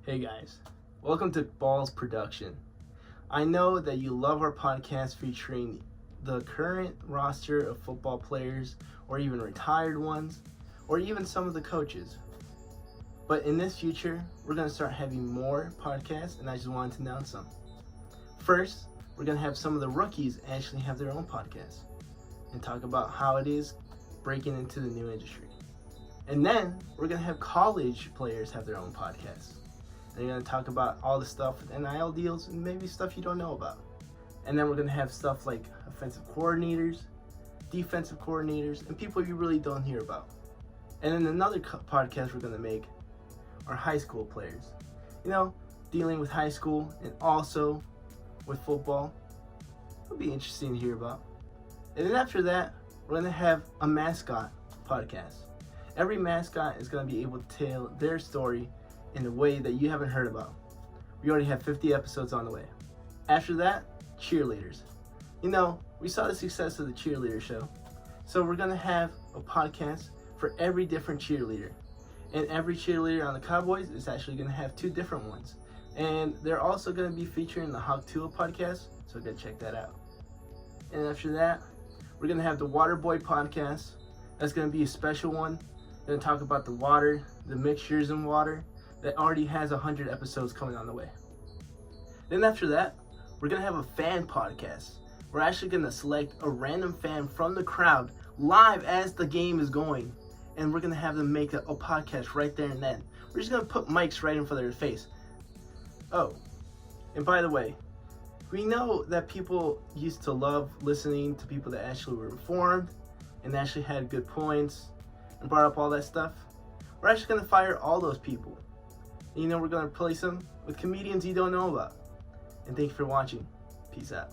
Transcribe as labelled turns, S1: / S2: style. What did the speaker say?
S1: Hey guys, welcome to Balls Production. I know that you love our podcast featuring the current roster of football players, or even retired ones, or even some of the coaches. But in this future, we're going to start having more podcasts, and I just wanted to announce some. First, we're going to have some of the rookies actually have their own podcast and talk about how it is breaking into the new industry. And then we're going to have college players have their own podcasts. They're going to talk about all the stuff with NIL deals and maybe stuff you don't know about. And then we're going to have stuff like offensive coordinators, defensive coordinators, and people you really don't hear about. And then another podcast we're going to make are high school players. You know, dealing with high school and also with football. It'll be interesting to hear about. And then after that, we're going to have a mascot podcast. Every mascot is going to be able to tell their story in a way that you haven't heard about. We already have 50 episodes on the way. After that, cheerleaders. You know, we saw the success of the cheerleader show. So we're going to have a podcast for every different cheerleader. And every cheerleader on the Cowboys is actually going to have two different ones. And they're also going to be featuring the Hawk Tua podcast, so go check that out. And after that, we're going to have the Water Boy podcast. That's going to be a special one. We're going to talk about the water, the mixtures in water, that already has 100 episodes coming on the way. Then after that, we're going to have a fan podcast. We're actually going to select a random fan from the crowd live as the game is going. And we're going to have them make a podcast right there and then. We're just going to put mics right in front of their face. Oh, and by the way, we know that people used to love listening to people that actually were informed and actually had good points and brought up all that stuff. We're actually going to fire all those people. And you know, we're going to replace them with comedians you don't know about. And thank you for watching. Peace out.